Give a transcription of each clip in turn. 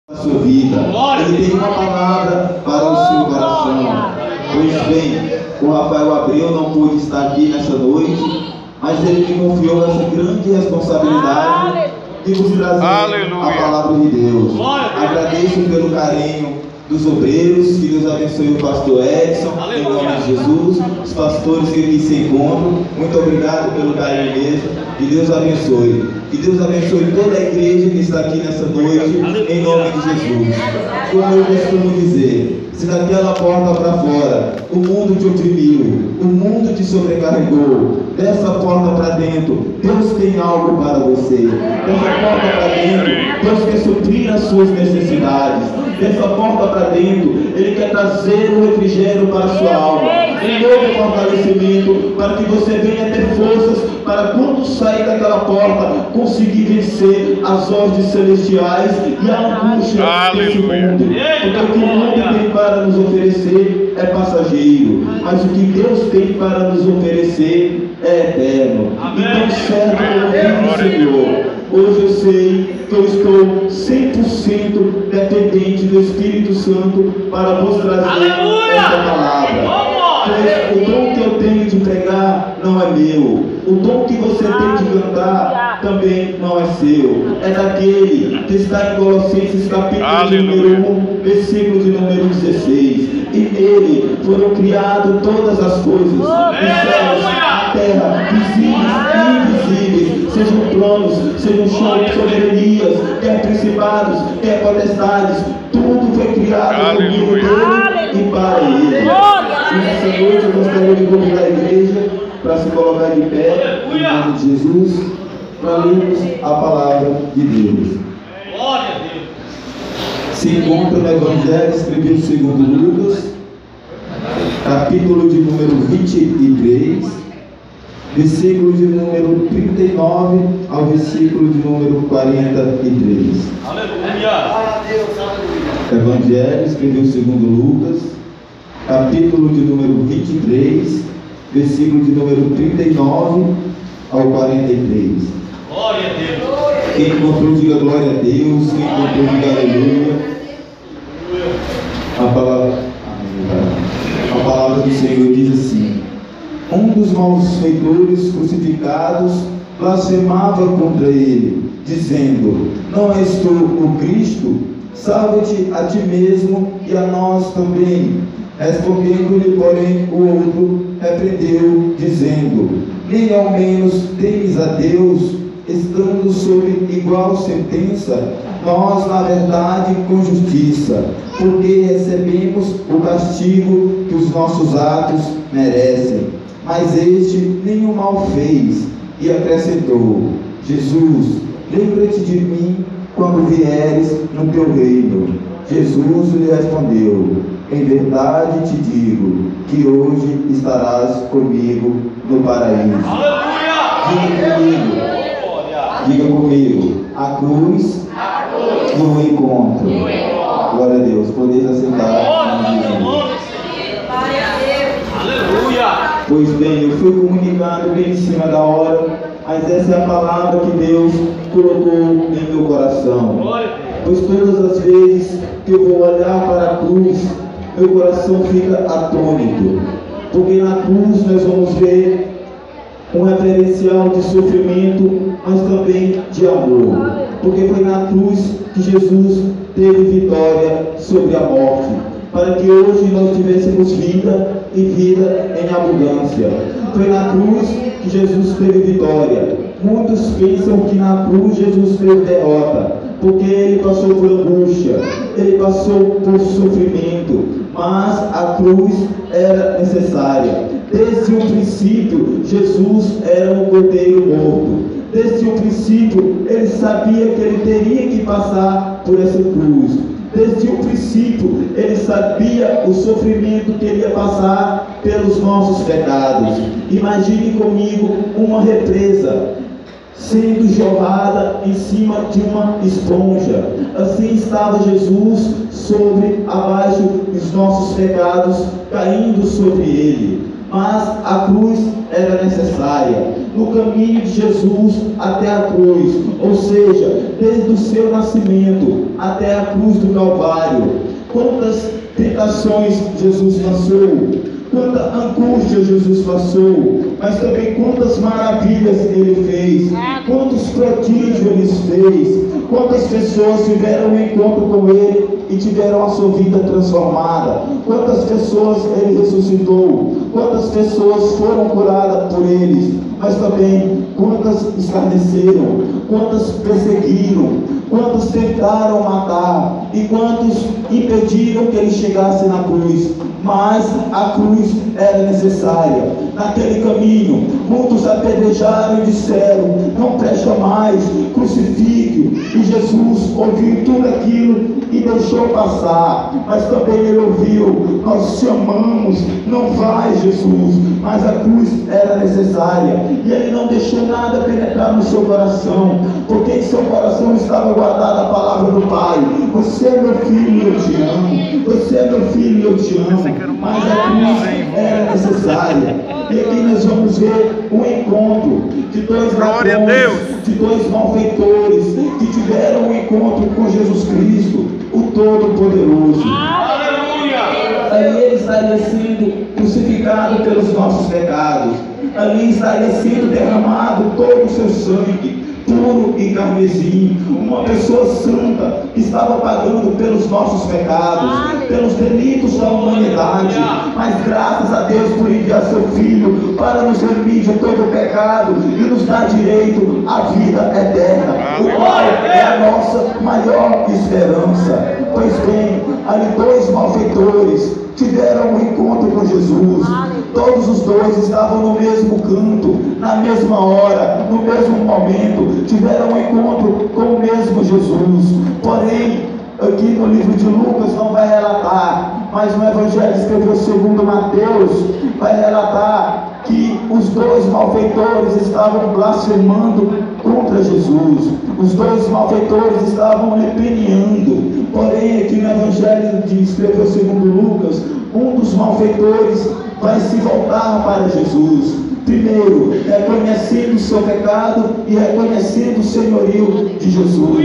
a sua vida. Ele tem uma palavra para o seu coração. Pois bem, o Rafael Abreu não pôde estar aqui nessa noite, mas ele me confiou essa grande responsabilidade de vos trazer a palavra de Deus. Agradeço pelo carinho dos obreiros, que Deus abençoe o pastor Edson, em nome de Jesus, os pastores que aqui se encontram, muito obrigado pelo carinho mesmo, que Deus abençoe. Que Deus abençoe toda a igreja que está aqui nessa noite, em nome de Jesus. Como eu costumo dizer, se daquela porta para fora o mundo te oprimiu, o mundo te sobrecarregou, dessa porta para dentro, Deus tem algo para você. Dessa porta para dentro, Deus quer suprir as suas necessidades. Dessa porta para dentro, Ele quer trazer o refrigério para a sua alma, um novo fortalecimento, para que você venha ter forças para, quando sair daquela porta, conseguir vencer as hostes celestiais e a angústia desse mundo. Porque o que o mundo tem para nos oferecer é passageiro, mas o que Deus tem para nos oferecer é eterno. Então, serve o Senhor. Hoje eu sei que eu estou 100% dependente do Espírito Santo para vos trazer esta palavra. Pois o dom que eu tenho de pregar não é meu. O dom que você tem de cantar também não é seu. É daquele que está em Colossenses capítulo de número 1, versículo de número 16. E nele foram criadas todas as coisas, os céus, a terra, visíveis e invisíveis, sejam tronos, sejam soberanias, quer principados, quer potestades, tudo foi criado por meio dele e para ele. E nessa noite eu gostaria de convidar a igreja para se colocar de pé, em nome de Jesus, para lermos a palavra de Deus. Glória a Deus. Se encontra no Evangelho escrito segundo Lucas, capítulo de número 23, versículo de número 39 ao versículo de número 43. Aleluia. Evangelho escrito segundo Lucas, capítulo de número 23, versículo de número 39 ao 43. Glória a Deus. Quem encontrou, diga glória a Deus. Quem encontrou, diga aleluia. A palavra do Senhor diz assim: um dos malfeitores crucificados blasfemava contra ele, dizendo: não és tu o Cristo? Salva-te a ti mesmo e a nós também. Respondendo-lhe, porém, o outro repreendeu, dizendo: nem ao menos temes a Deus, estando sob igual sentença, nós, na verdade, com justiça, porque recebemos o castigo que os nossos atos merecem. Mas este nenhum mal fez. E acrescentou: Jesus, lembra-te de mim quando vieres no teu reino. Jesus lhe respondeu: em verdade te digo que hoje estarás comigo no paraíso. Diga comigo, a cruz e o encontro. Glória a Deus. Podeis assentar. Aleluia. Pois bem, eu fui comunicado bem em cima da hora, mas essa é a palavra que Deus colocou em meu coração. Pois todas as vezes que eu vou olhar para a cruz, meu coração fica atônito, porque na cruz nós vamos ver um referencial de sofrimento, mas também de amor, porque foi na cruz que Jesus teve vitória sobre a morte, para que hoje nós tivéssemos vida e vida em abundância. Foi na cruz que Jesus teve vitória. Muitos pensam que na cruz Jesus teve derrota, porque ele passou por angústia, ele passou por sofrimento, mas a cruz era necessária. Desde o princípio, Jesus era um cordeiro morto. Desde o princípio, ele sabia que ele teria que passar por essa cruz. Desde o princípio, ele sabia o sofrimento que ele ia passar pelos nossos pecados. Imagine comigo uma represa sendo jorrada em cima de uma esponja. Assim estava Jesus abaixo dos nossos pecados, caindo sobre ele. mas a cruz era necessária. No caminho de Jesus até a cruz, ou seja, desde o seu nascimento até a cruz do Calvário, quantas tentações Jesus passou, quanta angústia Jesus passou, mas também quantas maravilhas Ele fez, quantos prodígios Ele fez, quantas pessoas tiveram um encontro com Ele e tiveram a sua vida transformada, quantas pessoas Ele ressuscitou, quantas pessoas foram curadas por Ele, mas também quantas escarneceram, quantas perseguiram, quantos tentaram matar e quantos impediram que Ele chegasse na cruz. Mas a cruz era necessária. Naquele caminho, muitos apedrejaram e disseram: não presta mais, crucifique. E Jesus ouviu tudo aquilo e deixou passar. Mas também Ele ouviu: nós te amamos, não vai, Jesus. Mas a cruz era necessária. E Ele não deixou nada penetrar no seu coração, porque em seu coração estava guardada a palavra do Pai: você é meu filho, eu te amo. Você é meu filho, eu te amo. Mas a cruz era necessária. E aqui nós vamos ver um encontro de dois ladrões, de dois malfeitores que tiveram um encontro com Jesus Cristo, o Todo-Poderoso. Ali Ele estaria sendo crucificado pelos nossos pecados. Ali estaria sendo derramado todo o seu sangue, puro e carmesim. Uma pessoa santa que estava pagando pelos nossos pecados, pelos delitos da humanidade, mas graças a Deus por enviar seu Filho para nos remir de todo o pecado e nos dar direito à vida eterna, o qual é a nossa maior esperança. Pois bem, ali dois malfeitores tiveram um encontro com Jesus. Todos os dois estavam no mesmo canto, na mesma hora, no mesmo momento, tiveram um encontro com o mesmo Jesus. Porém, aqui no livro de Lucas não vai relatar, mas no Evangelho escreveu segundo Mateus, vai relatar que os dois malfeitores estavam blasfemando contra Jesus. Os dois malfeitores estavam repreendendo. Porém, aqui no Evangelho que escreveu segundo Lucas, um dos malfeitores vai se voltar para Jesus. Primeiro, reconhecendo o seu pecado e reconhecendo o senhorio de Jesus.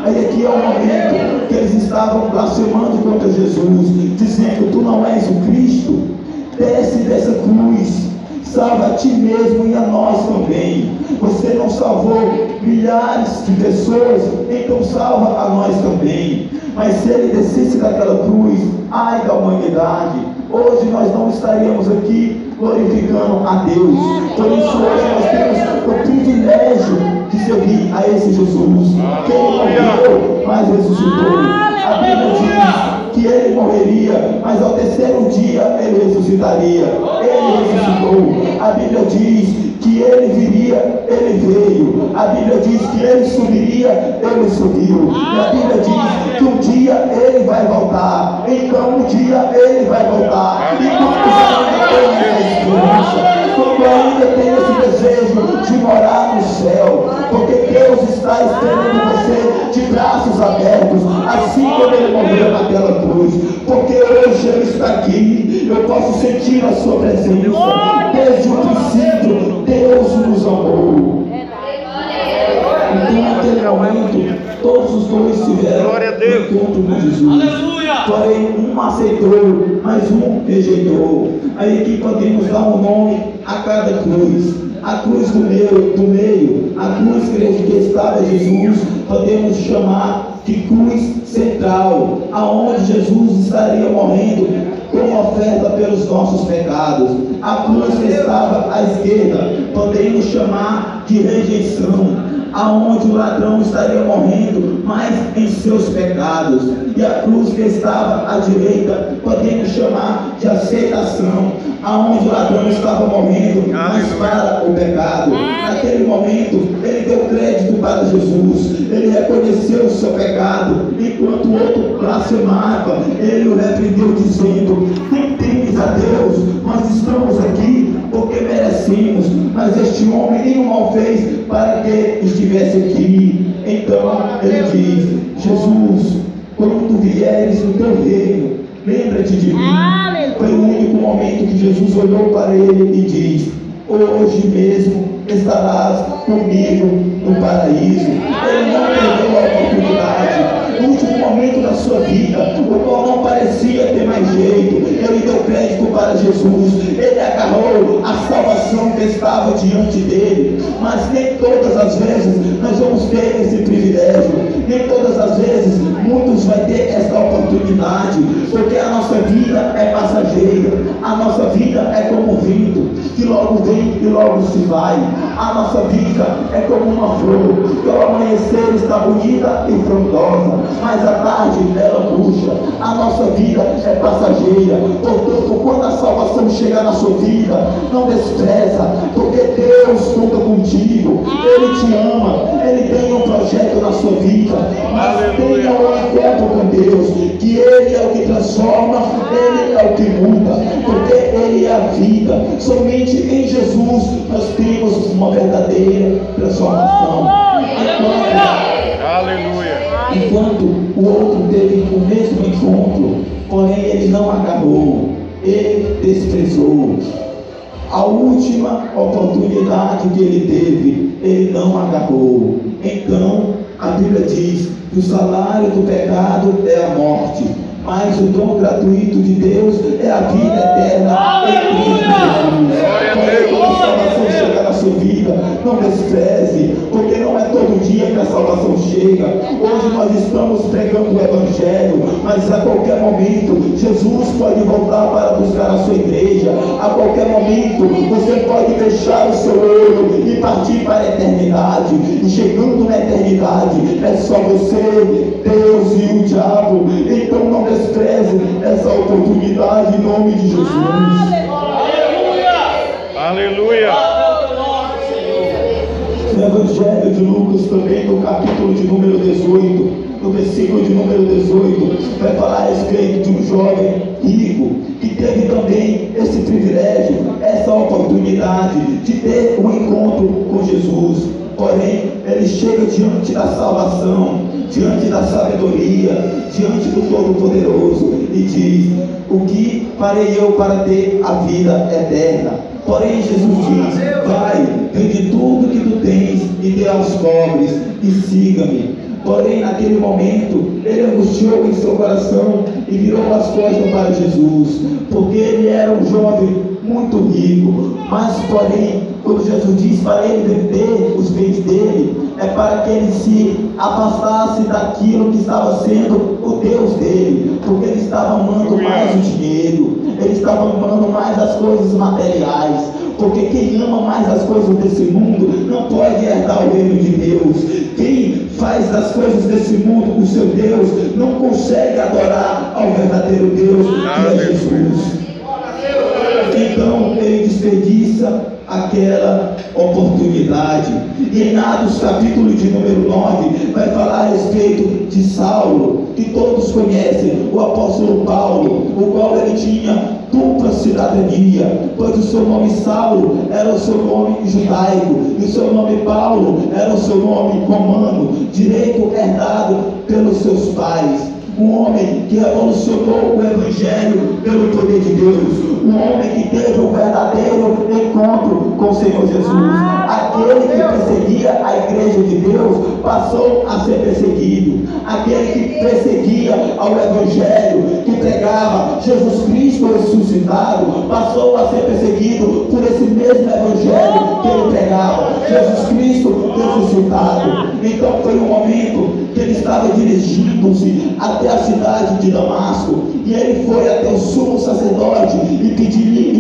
Aí aqui é o momento que eles estavam blasfemando contra Jesus, dizendo: tu não és o Cristo? Desce dessa cruz, salva a ti mesmo e a nós também. Você não salvou milhares de pessoas, então salva a nós também. Mas se Ele descesse daquela cruz, ai da humanidade, hoje nós não estaríamos aqui glorificando a Deus. Por isso hoje nós temos o privilégio de servir a esse Jesus, que Ele morreu, mas ressuscitou. A Bíblia diz que Ele morreria, mas ao terceiro dia Ele ressuscitaria. Ele ressuscitou. A Bíblia diz que Ele viria, Ele veio. A Bíblia diz que Ele subiria, Ele subiu. E a Bíblia diz que um dia Ele vai voltar. Então um dia Ele vai voltar. E quando ainda tem esse desejo de morar no céu, porque Deus está esperando você de braços abertos, assim como Ele morreu naquela cruz. Porque hoje Ele está aqui, eu posso sentir a sua presença. Desde o princípio Deus nos amou. Então naquele momento todos os dois tiveram um encontro com Jesus. Porém um aceitou, mas um rejeitou. Aí aqui podemos dar um nome a cada cruz. A cruz do meio, a cruz que estava Jesus, podemos chamar de cruz central, aonde Jesus estaria morrendo como oferta pelos nossos pecados. A cruz que estava à esquerda, podemos chamar de rejeição, aonde o ladrão estaria morrendo, mas em seus pecados. E a cruz que estava à direita, podemos chamar de aceitação, aonde o ladrão estava morrendo, mas para o pecado. Naquele momento, ele deu crédito para Jesus, ele reconheceu o seu pecado, enquanto o outro blasfemava, ele o repreendeu dizendo: nem temes a Deus, nós estamos aqui porque merecemos, mas este homem nenhum mal fez para que estivesse aqui. Então ele diz: Jesus, quando tu vieres no teu reino, Lembra-te de mim. Foi o único momento que Jesus olhou para ele e disse: hoje mesmo estarás comigo no paraíso. Ele não perdeu a oportunidade. No último momento da sua vida, o qual não parecia ter mais jeito, ele deu crédito para Jesus. Ele agarrou a salvação que estava diante dele. Mas nem todas as vezes nós vamos ter esse privilégio. Nem todas as vezes muitos vai ter essa oportunidade, porque a nossa vida é passageira. A nossa vida é como o vento, que logo vem e logo se vai. A nossa vida é como uma flor, que ao amanhecer está bonita e frondosa, mas à tarde ela murcha. A nossa vida é passageira. Portanto, quando a salvação chegar na sua vida, não despreza, porque Deus conta contigo. Ele te ama, Ele tem um projeto na sua vida, mas tenha um encontro com Deus, que Ele é o que transforma, Ele é o que muda, porque Ele é a vida. Somente em Jesus nós temos uma verdadeira transformação. Enquanto o outro teve o mesmo encontro, porém ele não agarrou, ele desprezou. A última oportunidade que ele teve, ele não agarrou. Então a Bíblia diz que o salário do pecado é a morte, mas o dom gratuito de Deus é a vida eterna em Cristo Jesus. Quando a salvação chega na sua vida, não despreze, porque não é todo dia que a salvação chega. Hoje nós estamos pregando o Evangelho, mas a qualquer momento Jesus pode voltar para buscar a sua igreja. A qualquer momento você pode deixar o seu olho e partir para a eternidade. E chegando na eternidade, é só você, Deus e o diabo. Então não despreze essa oportunidade em nome de Jesus. Aleluia! No Evangelho de Lucas, também no capítulo de número 18, no versículo de número 18, vai falar a respeito de um jovem rico que teve também esse privilégio, essa oportunidade de ter um encontro com Jesus. Porém, ele chega diante da salvação, diante da sabedoria, diante do Todo-Poderoso e diz: o que farei eu para ter a vida eterna? Porém, Jesus diz: vai, vende tudo que tu tens e dê aos pobres e siga-me. Porém, naquele momento, ele angustiou em seu coração e virou as costas para Jesus, porque ele era um jovem muito rico. Mas, porém, quando Jesus diz para ele vender os bens dele, é para que ele se afastasse daquilo que estava sendo o Deus dele, porque ele estava amando mais o dinheiro, ele estava amando mais as coisas materiais, porque quem ama mais as coisas desse mundo não pode herdar o reino de Deus. Quem faz das coisas desse mundo o seu Deus não consegue adorar ao verdadeiro Deus, que é Jesus. Então ele desperdiça aquela oportunidade. E em Atos capítulo de número 9 vai falar a respeito de Saulo, que todos conhecem, o apóstolo Paulo, o qual ele tinha dupla cidadania, pois o seu nome Saulo era o seu nome judaico e o seu nome Paulo era o seu nome romano, direito herdado pelos seus pais. Um homem que revolucionou o Evangelho pelo poder de Deus. Um homem que teve um verdadeiro encontro com o Senhor Jesus. Aquele que perseguia a igreja de Deus passou a ser perseguido. Aquele que perseguia ao Evangelho, que pregava Jesus Cristo ressuscitado, passou a ser perseguido por esse mesmo Evangelho que ele pregava, Jesus Cristo ressuscitado. Então foi um momento que ele estava dirigindo-se até a cidade de Damasco, e ele foi até o sumo sacerdote e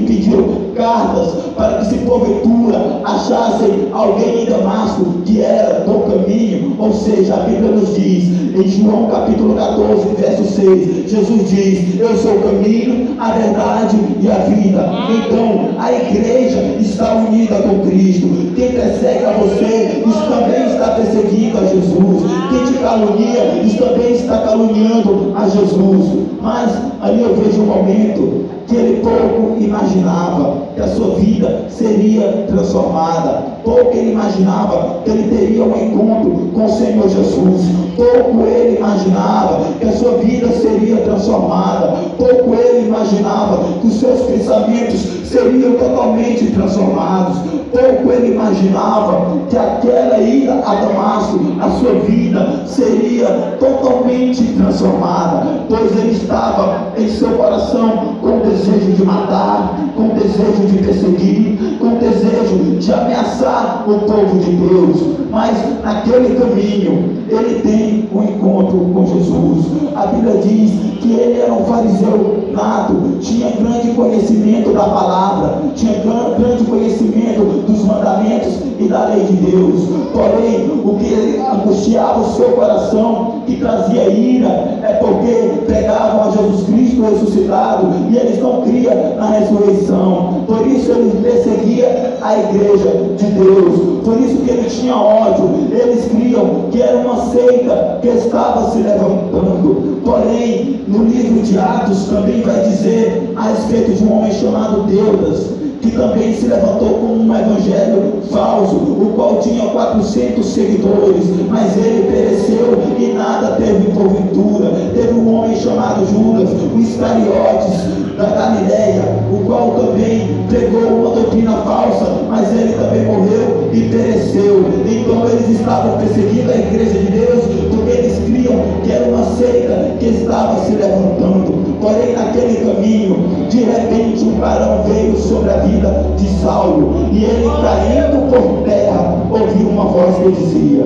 pediu cartas para que, se porventura achassem alguém em Damasco que era do caminho. Ou seja, a Bíblia nos diz em João capítulo 14 verso 6, Jesus diz: eu sou o caminho, a verdade e a vida. Então a igreja está unida com Cristo. Quem persegue a você também está perseguindo a Jesus. Quem te calunia também está caluniando a Jesus. Mas ali eu vejo um momento que ele pouco imaginava que a sua vida seria transformada. Pouco ele imaginava que ele teria um encontro com o Senhor Jesus. Pouco ele imaginava que a sua vida seria transformada. Pouco ele imaginava que os seus pensamentos seriam totalmente transformados. Pouco ele imaginava que aquela ida a Damasco, a sua vida seria totalmente transformada, pois ele estava em seu coração com o desejo de matar, com o desejo de perseguir, com o desejo de ameaçar o povo de Deus. Mas naquele caminho ele tem um encontro com Jesus. A Bíblia diz que ele era um fariseu nato, tinha grande conhecimento da palavra, tinha grande conhecimento dos mandamentos e da lei de Deus. Porém, o que angustiava o seu coração, que trazia ira, é porque pregavam a Jesus Cristo ressuscitado e eles não criam na ressurreição. Por isso ele perseguia a igreja de Deus, por isso que ele tinha ódio. Eles criam que era uma seita que estava se levantando. Porém, no livro de Atos também vai dizer a respeito de um homem chamado Teudas, que também se levantou com um evangelho falso, o qual tinha 400 seguidores, mas ele pereceu e nada teve porventura. Teve um homem chamado Judas, o Iscariotes da Galileia, o qual também pregou uma doutrina falsa, mas ele também morreu e pereceu. Então eles estavam perseguindo a igreja de Deus, porque eles criam que era uma seita que estava se levantando. Porém, naquele caminho, de repente um varão veio sobre a vida de Saulo, e ele, caindo por terra, ouviu uma voz que dizia: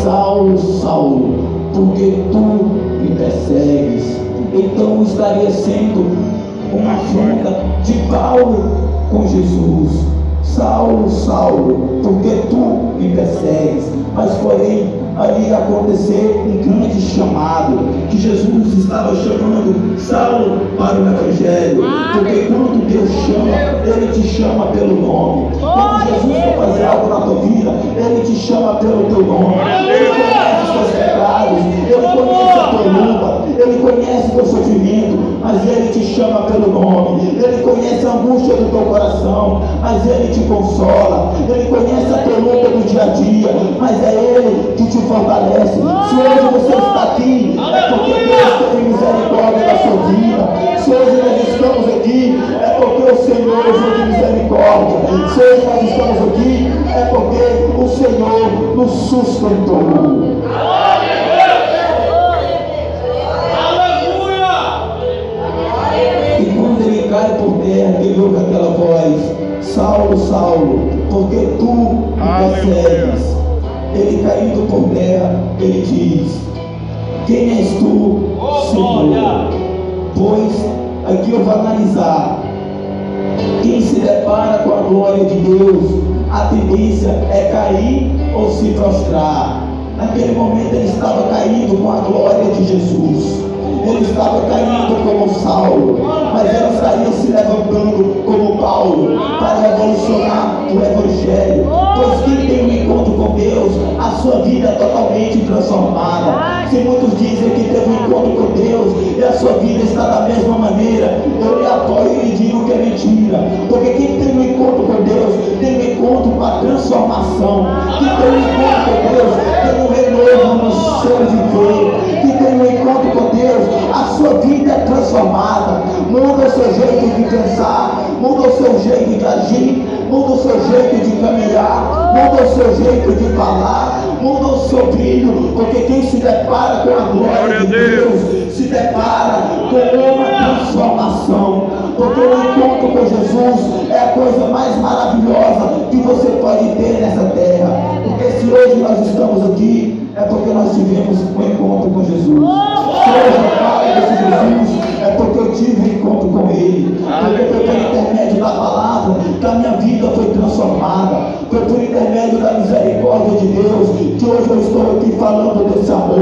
Saulo, Saulo, por que tu me persegues? Então estaria sendo uma afronta de Paulo com Jesus. Saulo, Saulo, por que tu me persegues? Mas porém, ali ia acontecer um grande chamado, que Jesus estava chamando Saulo para o Evangelho, porque quando Deus chama, Ele te chama pelo nome. Quando Jesus quer fazer algo na tua vida, Ele te chama pelo teu nome. Ele conhece os teus pecados, Ele conhece a tua luta, Ele conhece o teu sofrimento, mas Ele te chama pelo nome. Ele conhece a angústia do teu coração, mas Ele te consola. Ele conhece a tua luta do dia a dia, mas é Ele que te fortalece. Se hoje você está aqui, é porque Deus teve misericórdia da sua vida. Se hoje nós estamos aqui, é porque o Senhor foi de misericórdia. Se hoje nós estamos aqui, é porque o Senhor nos sustentou. E quando ele cai por terra, ele ouve aquela voz: Saulo, Saulo, porque tu me persegues? Ele caindo por terra, ele diz: quem és tu, Senhor? Pois aqui eu vou analisar. Quem se depara com a glória de Deus, a tendência é cair ou se prostrar. Naquele momento ele estava caindo com a glória de Jesus. Ele estava caindo como Saulo, mas ele estaria se levantando como Paulo para revolucionar o Evangelho. Pois quem tem um encontro com Deus, a sua vida é totalmente transformada. Se muitos dizem que teve um encontro com Deus e a sua vida está da mesma maneira, eu lhe apoio e lhe digo que é mentira. Porque quem tem um encontro com Deus tem um encontro com a transformação. Quem tem um encontro com Deus tem um renovo no seu viver. Quem tem um encontro com Deus, a sua vida é transformada. Muda o seu jeito de pensar, muda o seu jeito de agir, muda o seu jeito de caminhar, muda o seu jeito de falar, muda o seu brilho. Porque quem se depara com a glória de Deus se depara com uma transformação. Porque o encontro com Jesus é a coisa mais maravilhosa que você pode ter nessa terra. Porque se hoje nós estamos aqui, é porque nós tivemos um encontro com Jesus. Se hoje eu falo desse Jesus, é porque eu tive um encontro com Ele. Porque foi por intermédio da palavra que a minha vida foi transformada. Foi por intermédio da misericórdia de Deus que hoje eu estou aqui falando desse amor.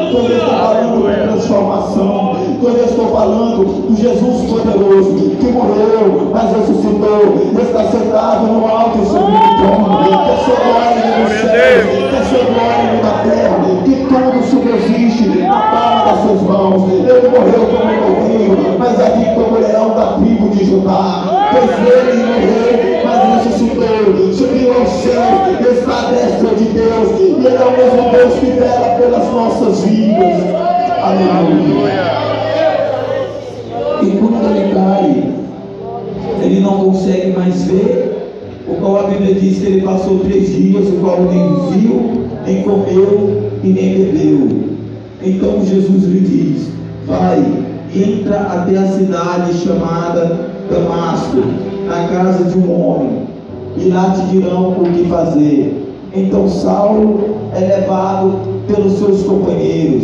Que hoje eu estou falando da transformação. Que hoje eu estou falando do Jesus poderoso que morreu, mas ressuscitou. Está sentado no alto e sublime trono. Quer ser glória no céu, quer ser glória na terra, que tudo subsiste na palma das suas mãos. Ele morreu como um novinho, mas aqui como leão de Judá, pois ele morreu, mas ressuscitou, subiu ao céu, está à destra de Deus, e ele é o mesmo Deus que vela pelas nossas vidas. Aleluia. E quando ele cai, ele não consegue mais ver, o qual a Bíblia diz que ele passou 3 dias, o qual nem viu, nem comeu e nem bebeu. Então Jesus lhe diz: vai, entra até a cidade chamada Damasco, na casa de um homem, e lá te dirão o que fazer. Então Saulo é levado pelos seus companheiros,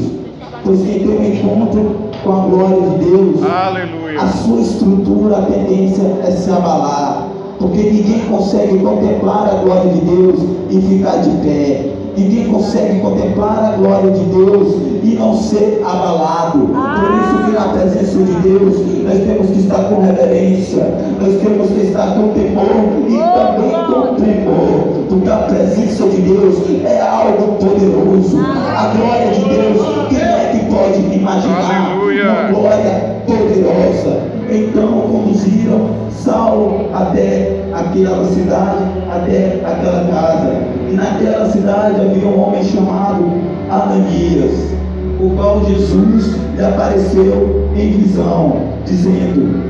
pois quem tem um encontro com a glória de Deus, aleluia, a sua estrutura, a tendência é se abalar, porque ninguém consegue contemplar a glória de Deus e ficar de pé. Ninguém consegue contemplar a glória de Deus e não ser abalado. Por isso que na presença de Deus nós temos que estar com reverência, nós temos que estar com temor e também com tremor, porque a presença de Deus é algo poderoso. A glória de Deus, quem é que pode imaginar? Uma glória poderosa. Então conduziram Saulo até aquela cidade, até aquela casa. E naquela cidade havia um homem chamado Ananias, o qual Jesus lhe apareceu em visão, dizendo: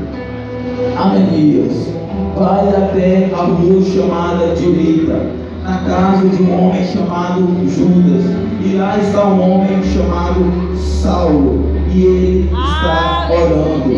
Ananias, vai até a rua chamada Direita, na casa de um homem chamado Judas, e lá está um homem chamado Saulo, e ele está orando.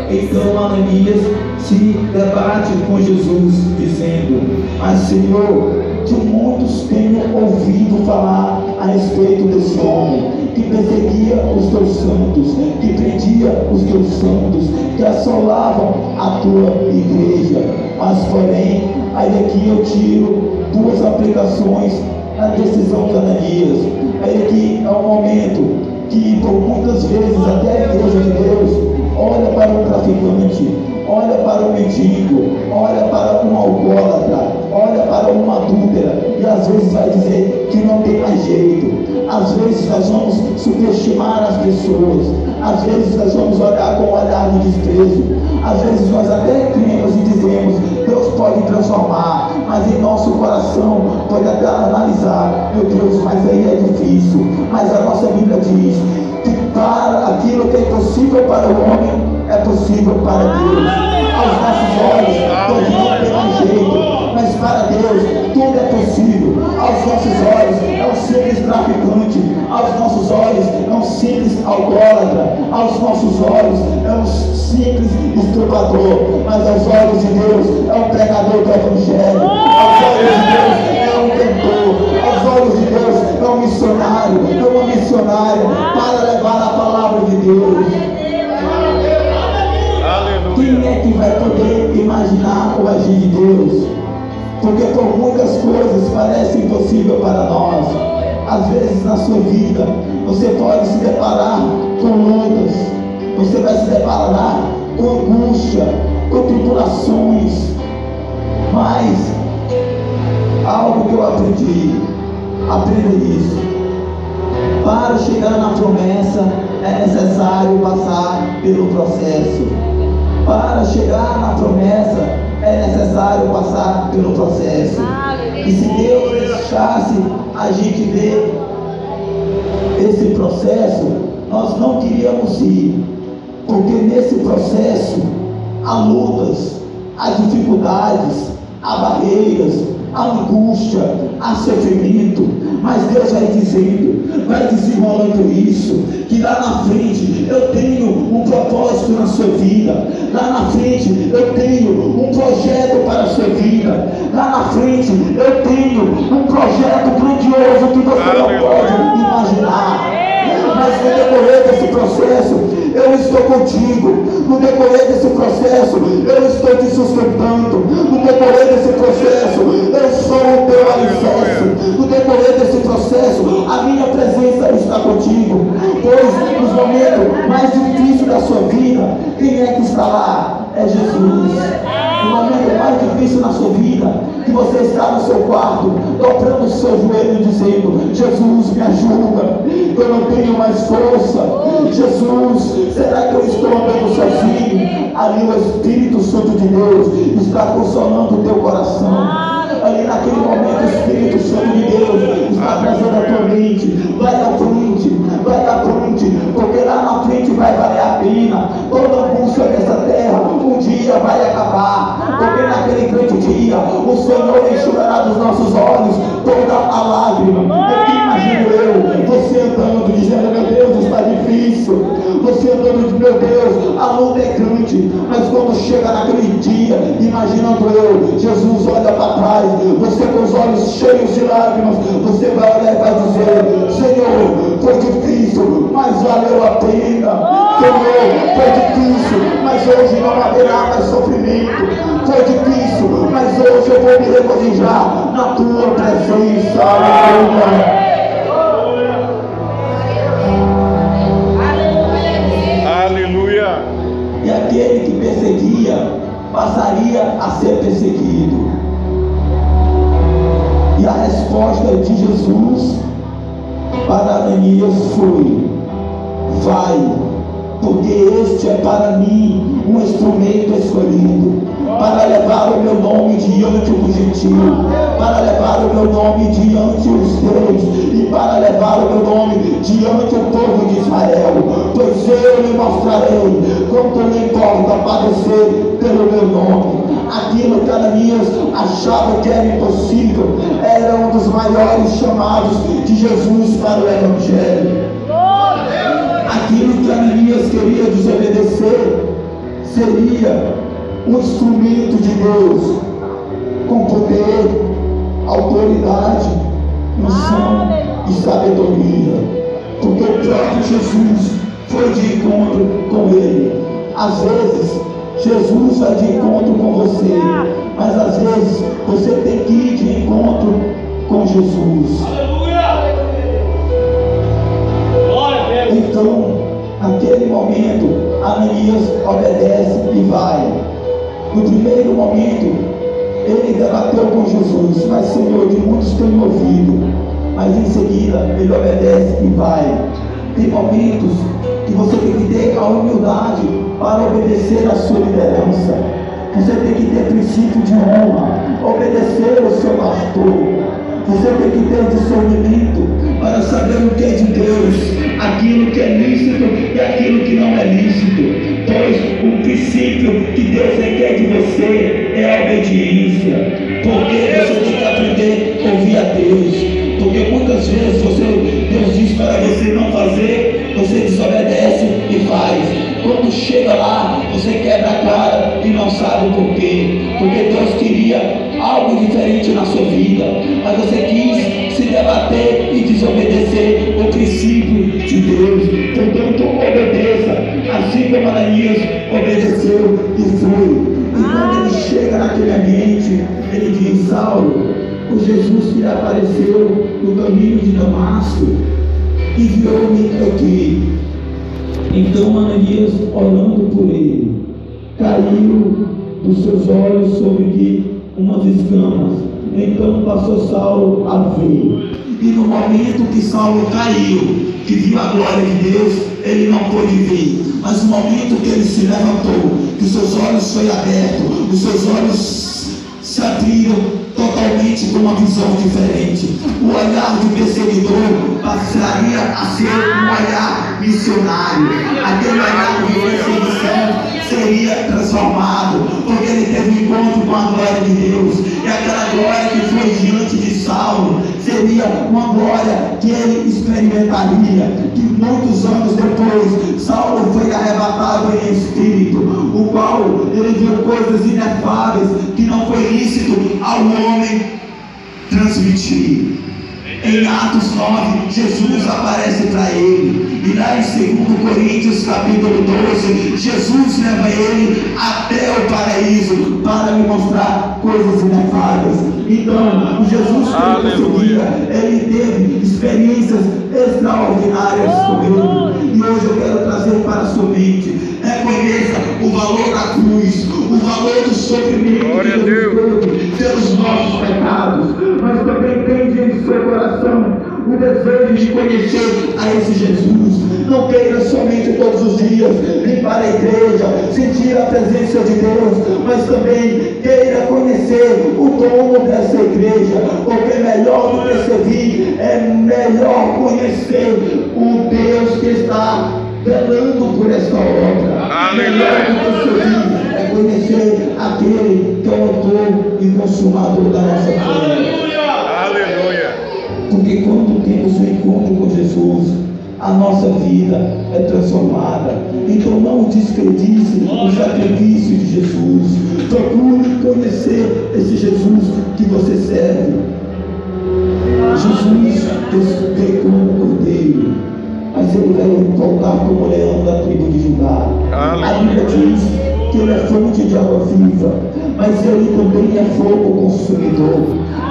Então Ananias se debate com Jesus, dizendo: mas Senhor, que muitos tenham ouvido falar a respeito desse homem, que perseguia os teus santos, que prendia os teus santos, que assolavam a tua igreja. Mas porém, aí daqui eu tiro 2 aplicações na decisão de Ananias. Aí daqui é um momento que por muitas vezes até a igreja de Deus olha para um traficante, olha para um mendigo, olha para um alcoólatra, olha para uma adúltera, e às vezes vai dizer que não tem mais jeito. Às vezes nós vamos subestimar as pessoas, às vezes nós vamos olhar com um olhar de desprezo, às vezes nós até cremos e dizemos: Deus pode transformar, mas em nosso coração pode até analisar: meu Deus, mas aí é difícil. Mas a nossa Bíblia diz que para aquilo que é impossível para o homem, é possível para Deus. Aos nossos olhos pode não ter mais jeito, mas para Deus tudo é possível. Aos nossos olhos é um simples traficante, aos nossos olhos é um simples alcoólatra, aos nossos olhos é um simples estuprador, mas aos olhos de Deus é um pregador do Evangelho, aos olhos de Deus é um cantor, aos olhos de Deus é um missionário, é uma missionária para levar a palavra de Deus. Quem é que vai poder imaginar o agir de Deus? Porque por muitas coisas parece impossível para nós. Às vezes na sua vida você pode se deparar com lutas, você vai se deparar com angústia, com tribulações, mas algo que eu aprendi, aprenda isso: para chegar na promessa é necessário passar pelo processo. Para chegar na promessa é necessário passar pelo processo. E se Deus deixasse a gente ver esse processo, nós não queríamos ir, porque nesse processo há lutas, há dificuldades, há barreiras, há angústia, há sofrimento. Mas Deus vai dizendo, vai desenrolando isso, que lá na frente eu tenho um propósito na sua vida, lá na frente eu tenho um projeto para a sua vida, lá na frente eu tenho um projeto grandioso que você não pode imaginar. Mas no decorrer desse processo eu estou contigo, no decorrer desse processo eu estou te sustentando, no decorrer desse processo eu sou o teu alicerce, no decorrer desse processo a minha presença está contigo. Pois nos momentos mais difíceis da sua vida, quem é que está lá? É Jesus. No momento mais difícil na sua vida, que você está no seu quarto, dobrando o seu joelho, dizendo: Jesus, me ajuda, eu não tenho mais força. Jesus, será que eu estou andando sozinho? assim, ali o Espírito Santo de Deus está consolando o teu coração. Ali naquele momento o Espírito Santo de Deus está trazendo a tua mente. Vai à frente, porque lá na frente vai valer a pena. Toda angústia dessa terra um dia vai acabar, porque naquele grande dia o Senhor enxugará dos nossos olhos toda a lágrima. Imagino eu, você andando dizendo: meu Deus, está difícil. Você andando, meu Deus, a luta é grande. Mas quando chega naquele dia, imaginando eu, Jesus olha para trás, você com os olhos cheios de lágrimas, você vai olhar e vai dizer: Senhor, foi difícil, mas valeu a pena. Senhor, foi difícil, mas hoje não haverá mais sofrimento. Foi difícil, mas hoje eu vou me regozijar na tua presença. Aleluia. Aleluia. E aquele que perseguia passaria a ser perseguido. E a resposta de Jesus para Ananias foi: vai, porque este é para mim um instrumento escolhido, para levar o meu nome diante do gentil, para levar o meu nome diante dos reis, e para levar o meu nome diante do povo de Israel. Pois eu lhe mostrarei quanto me importa padecer pelo meu nome. Aquilo que Ananias achava que era impossível era um dos maiores chamados de Jesus para o Evangelho. Aquilo que Ananias queria desobedecer seria um instrumento de Deus com poder, autoridade, unção e sabedoria, porque o próprio Jesus foi de encontro com ele. Às vezes Jesus vai de encontro com você, mas às vezes você tem que ir de encontro com Jesus. Então, naquele momento, Ananias obedece e vai. No primeiro momento, ele debateu com Jesus: mas Senhor, de muitos tenho ouvido. Mas em seguida, ele obedece e vai. Tem momentos que você tem que ter a humildade para obedecer à sua liderança. Você tem que ter princípio de honra, obedecer ao seu pastor. Você tem que ter discernimento para saber o que é de Deus, aquilo que é lícito e aquilo que não é lícito. Pois o princípio que Deus requer de você é a obediência. Porque você tem que aprender a ouvir a Deus. Porque muitas vezes Deus diz para você não fazer, você desobedece e faz. Quando chega lá, você quebra a cara e não sabe o porquê. Porque Deus queria algo diferente na sua vida, mas você quis se debater e desobedecer o princípio de Deus. Portanto, obedeça, assim como Ananias obedeceu e foi. E quando ele chega naquele ambiente, ele diz: Saulo, o Jesus que lhe apareceu no caminho de Damasco enviou-me aqui. Então Ananias, orando por ele, caiu dos seus olhos sobre que umas escamas. Então passou Saulo a ver. E no momento que Saulo caiu, que viu a glória de Deus, ele não pôde ver. Mas no momento que ele se levantou, que os seus olhos foram abertos, os seus olhos se abriram totalmente com uma visão diferente. O olhar do perseguidor passaria a ser um olhar missionário. Aquele olhar de perseguição seria transformado, porque ele teve um encontro com a glória de Deus. E aquela glória que foi diante de Saulo seria uma glória que ele experimentaria, que muitos anos depois Saulo foi arrebatado em espírito, o qual ele viu coisas inefáveis que não foi lícito ao homem transmitir. Em Atos 9, Jesus aparece para ele, e lá em 2 Coríntios capítulo 12, Jesus leva ele até o paraíso para lhe mostrar coisas inefáveis. Então, o Jesus que ele seguia, ele teve experiências extraordinárias com ele. E hoje eu quero trazer para a sua mente: reconheça o valor da cruz, o valor do sofrimento que Deus teve pelos nossos pecados, mas também tem dentro do seu coração o desejo de conhecer a esse Jesus. Não queira somente todos os dias para a igreja, sentir a presença de Deus, mas também queira conhecer o dono dessa igreja, porque melhor do que servir, é melhor conhecer o Deus que está velando por esta obra. Melhor do que servir é conhecer aquele que é o autor e consumador da nossa fé. Aleluia. Porque quando temos o encontro com Jesus, a nossa vida é transformada. Então não desperdice o sacrifício de Jesus. Procure conhecer esse Jesus que você serve. Jesus veio como um cordeiro, mas ele vai voltar como leão da tribo de Judá. A Bíblia diz que ele é fonte de água viva, mas ele também é fogo consumidor.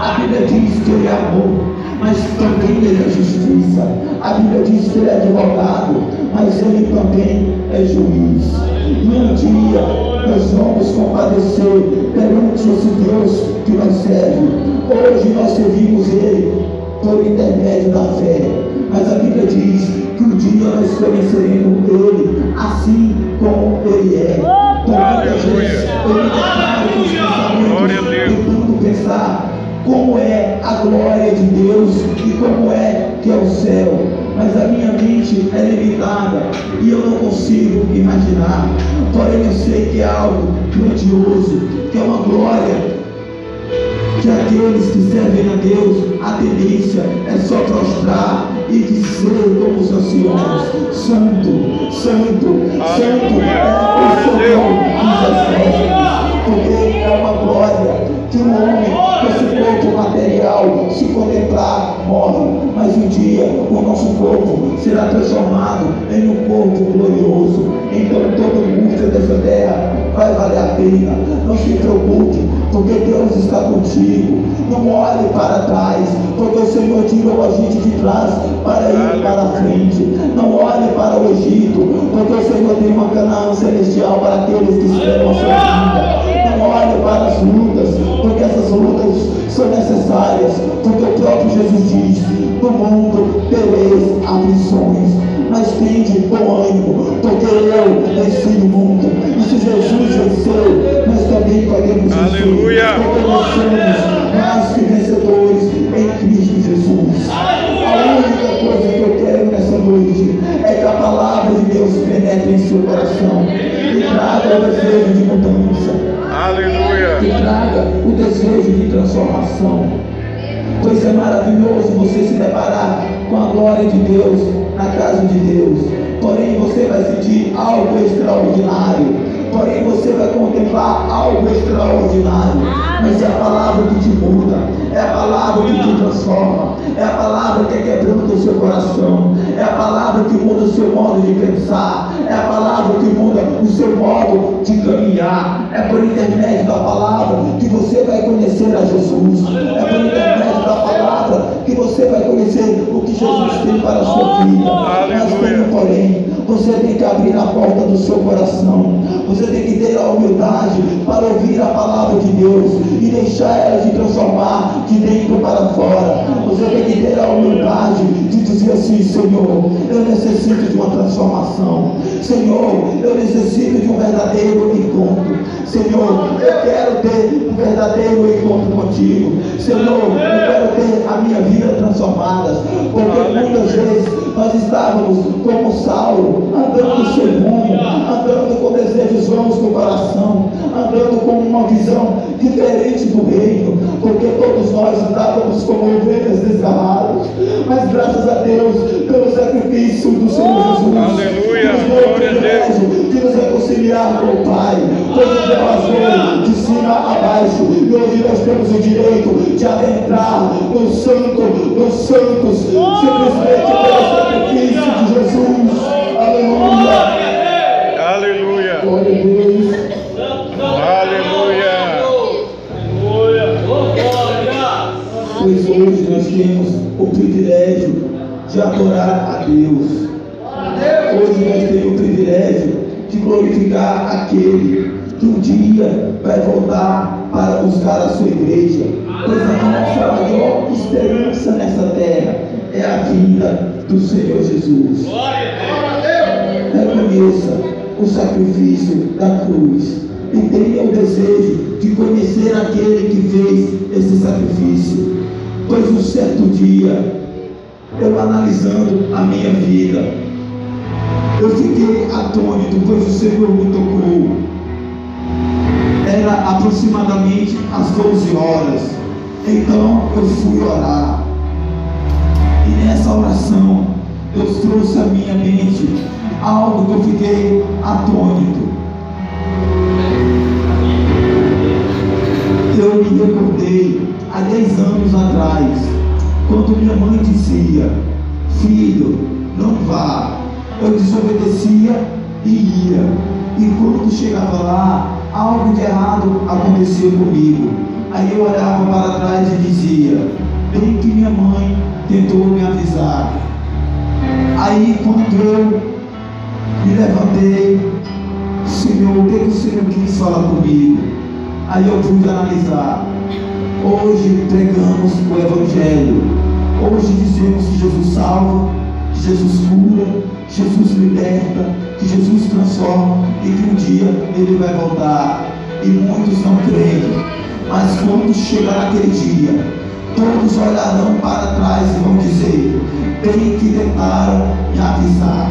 A Bíblia diz que ele é amor, mas também ele é justiça. A Bíblia diz que ele é advogado, mas ele também é juiz. E um dia nós vamos compadecer perante esse Deus que nós serve. Hoje nós servimos ele por intermédio da fé, mas a Bíblia diz que um dia nós conheceremos ele assim como ele é. Muitas vezes eu me deparo com os pensamentos tentando pensar como é a glória de Deus e como é que é o céu, mas a minha mente é limitada e eu não consigo imaginar. Porém eu sei que é algo grandioso, que é uma glória, que aqueles que servem a Deus, a tendência é só prostrar e dizer como os anciãos: Santo, Santo, Santo é o Senhor dos exércitos. Porque é uma glória que um homem com esse corpo material, se contemplar, morre, mas um dia o nosso corpo será transformado em um corpo glorioso. Então toda angústia dessa terra vai valer a pena. Não se preocupe, porque Deus está contigo. Não olhe para trás, porque o Senhor tirou a gente de trás para ir para a frente. Não olhe para o Egito, porque o Senhor tem uma Canaã celestial para aqueles que esperam a sua vida. Não olhe para as lutas, porque essas lutas são necessárias, porque o próprio Jesus diz: no mundo tereis aflições, mas tende bom ânimo, porque eu venci o mundo. E se Jesus venceu, nós também podemos vencer. Aleluia. Porque nós somos mais que vencedores em Cristo Jesus. A única coisa que eu quero nessa noite é que a palavra de Deus penetre em seu coração e traga o desejo de mudança. Aleluia. Que traga o desejo de transformação. Pois é maravilhoso você se deparar com a glória de Deus na casa de Deus. Porém você vai sentir algo extraordinário. Porém você vai contemplar algo extraordinário. Mas é a palavra que te muda, é a palavra que te transforma, é a palavra que quebranta o seu coração, é a palavra que muda o seu modo de pensar, é a palavra que muda o seu modo de caminhar. É por intermédio da palavra que você vai conhecer a Jesus, é por intermédio da palavra que você vai conhecer o que Jesus tem para a sua vida. Mas porém, você tem que abrir a porta do seu coração, você tem que ter a humildade para ouvir a palavra de Deus e deixar ela se transformar de dentro para fora. Você tem que ter a humildade de dizer assim: Senhor, eu necessito de uma transformação. Senhor, eu necessito de um verdadeiro encontro. Senhor, eu quero ter um verdadeiro encontro contigo. Senhor, eu quero ter a minha vida transformada. Porque muitas vezes nós estávamos como Saulo, andando sem rumo, andando com desejos vãos no coração, andando com uma visão diferente do reino, porque todos nós andávamos como ovelhas desgarradas. Mas graças a Deus, pelo sacrifício do Senhor Jesus, aleluia, nos deu o privilégio de nos reconciliar com o Pai. Todos nós de cima a baixo, e hoje nós temos o direito de adentrar no santo dos santos, simplesmente pelo sacrifício de Jesus. Aleluia. Aleluia. Glória a Deus. Aleluia. Pois hoje nós temos o privilégio de adorar a Deus. Hoje nós temos o privilégio de glorificar aquele que um dia vai voltar para buscar a sua igreja. Pois a nossa maior esperança nessa terra é a vinda do Senhor Jesus. Reconheça o sacrifício da cruz e tenha o desejo de conhecer aquele que fez esse sacrifício. Pois um certo dia, eu analisando a minha vida, eu fiquei atônito, pois o Senhor me tocou. Era aproximadamente às 12 horas. Então eu fui orar. E nessa oração, Deus trouxe à minha mente algo que eu fiquei atônito. Eu me recordei há 10 anos atrás, quando minha mãe dizia: filho, não vá. Eu desobedecia e ia. E quando chegava lá, algo de errado acontecia comigo. Aí eu olhava para trás e dizia: bem que minha mãe tentou me avisar. Aí quando eu me levantei: Senhor, o que o Senhor quis falar comigo? Aí eu fui analisar. Hoje pregamos o Evangelho. Hoje dizemos que Jesus salva, que Jesus cura, que Jesus liberta, que Jesus transforma e que um dia Ele vai voltar. E muitos não creem. Mas quando chegar naquele dia, todos olharão para trás e vão dizer: bem que tentaram me avisar.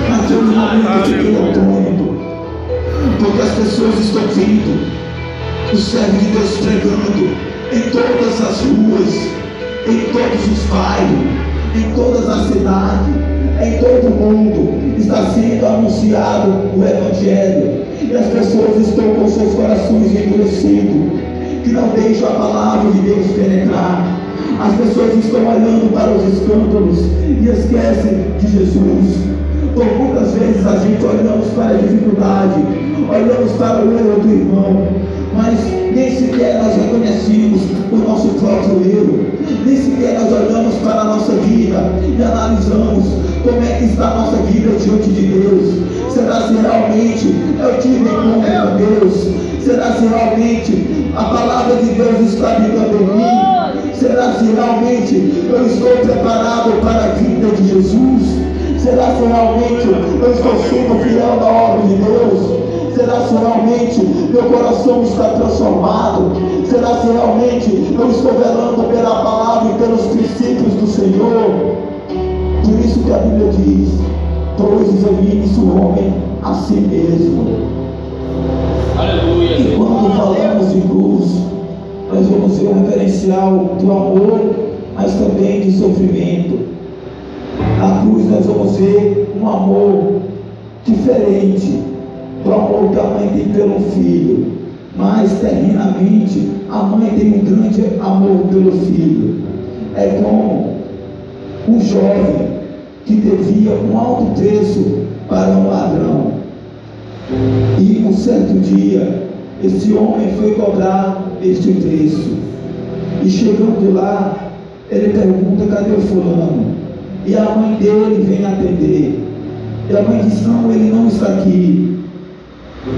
Naquele momento eu fiquei atônito, porque as pessoas estão vendo o servo de Deus pregando em todas as ruas, em todos os bairros, em todas as cidades, em todo o mundo está sendo anunciado o Evangelho, e as pessoas estão com seus corações endurecidos, que não deixam a palavra de Deus penetrar. As pessoas estão olhando para os escândalos e esquecem de Jesus. Por muitas vezes a gente olhamos para a dificuldade, olhamos para o erro do irmão, mas nem sequer nós reconhecemos o nosso próprio erro, nem sequer nós olhamos para a nossa vida e analisamos como é que está a nossa vida diante de Deus. Será se realmente eu tive encontro com Deus? Será se realmente a palavra de Deus está habitando em mim? Será se realmente eu estou preparado para a vinda de Jesus? Será se realmente eu estou sendo fiel na obra de Deus? Será se realmente meu coração está transformado? Será se realmente eu estou velando pela palavra e pelos princípios do Senhor? Por isso que a Bíblia diz: pois examine-se o homem a si mesmo. Aleluia. E quando falamos em cruz, nós vamos ver um referencial do amor, mas também de sofrimento. Na cruz nós vamos ver um amor diferente do amor que a mãe tem pelo filho, mas terrenamente a mãe tem um grande amor pelo filho. É como um jovem que devia um alto preço para um ladrão, e um certo dia esse homem foi cobrar este preço, e chegando lá ele pergunta: cadê o fulano? E a mãe dele vem atender, e a mãe diz: não, ele não está aqui.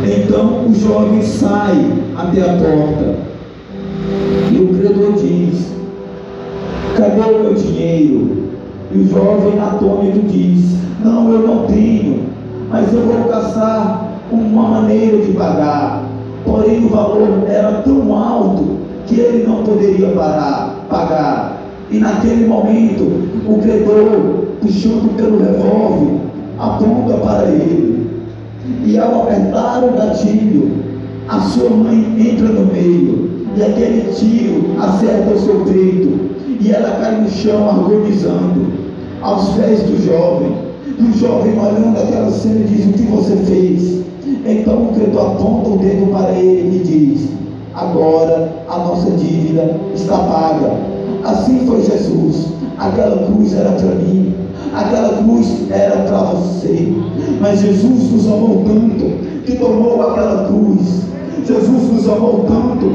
Então o jovem sai até a porta, e o credor diz: cadê o meu dinheiro? E o jovem atônito diz: não, eu não tenho, mas eu vou caçar uma maneira de pagar. Porém o valor era tão alto que ele não poderia pagar. E naquele momento o credor, puxando pelo revólver, aponta para ele, e ao apertar o gatilho, a sua mãe entra no meio, e aquele tiro acerta o seu peito, e ela cai no chão agonizando aos pés do jovem. E o jovem, olhando aquela cena, diz: o que você fez? Então o credor aponta o dedo para ele e diz: agora a nossa dívida está paga. Assim foi Jesus. Aquela cruz era para mim, aquela cruz era para você, mas Jesus nos amou tanto que tomou aquela cruz. Jesus nos amou tanto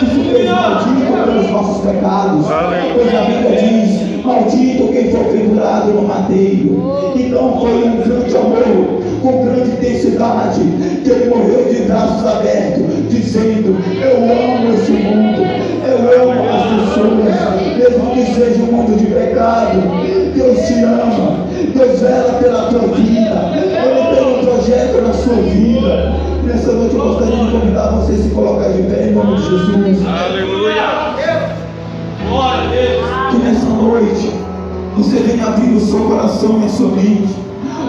que se fez maldito pelos nossos pecados. Pois a Bíblia diz: maldito quem for pendurado no madeiro. Então foi um grande amor, com grande intensidade, que ele morreu de braços abertos, dizendo: eu amo esse mundo, eu amo as pessoas, mesmo que seja um mundo de pecado. Deus te ama, Deus vela pela tua vida. Ele tem um projeto nessa noite eu gostaria de convidar você a se colocar de pé em nome de Jesus. Aleluia. Glória a Deus. Que nessa noite você venha abrir o seu coração e a sua mente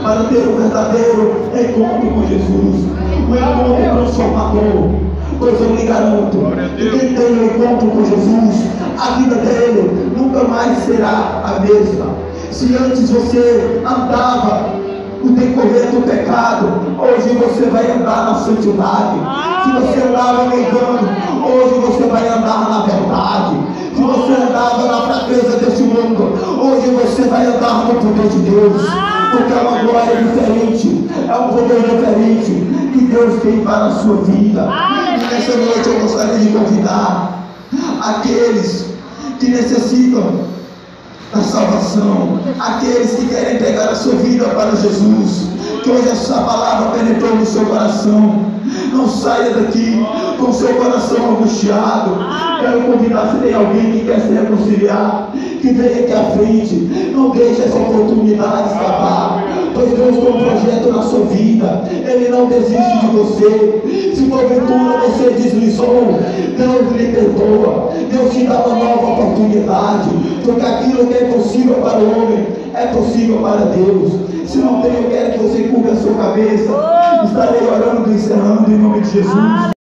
para ter um verdadeiro encontro com Jesus, um encontro transformador. Pois eu lhe garanto que quem tem um encontro com Jesus, a vida dele nunca mais será a mesma. Se antes você andava no decorrer do pecado, hoje você vai andar na santidade. Se você andava no engano, hoje você vai andar na verdade. Se você andava na fraqueza deste mundo, hoje você vai andar no poder de Deus. Porque é uma glória diferente, é um poder diferente que Deus tem para a sua vida. E nessa noite eu gostaria de convidar aqueles que necessitam da salvação, aqueles que querem pegar a sua vida para Jesus, que hoje essa palavra penetrou no seu coração. Não saia daqui com seu coração angustiado. Quero convidar, se tem alguém que quer se reconciliar, que venha aqui à frente. Não deixe essa oportunidade escapar, pois Deus tem um projeto na sua vida. Ele não desiste de você. Se porventura você deslizou, Deus lhe perdoa. Deus te dá uma nova oportunidade, porque aquilo que é possível para o homem é possível para Deus. Se não tem, eu quero que você cubra a sua cabeça. Estarei orando e encerrando em nome de Jesus.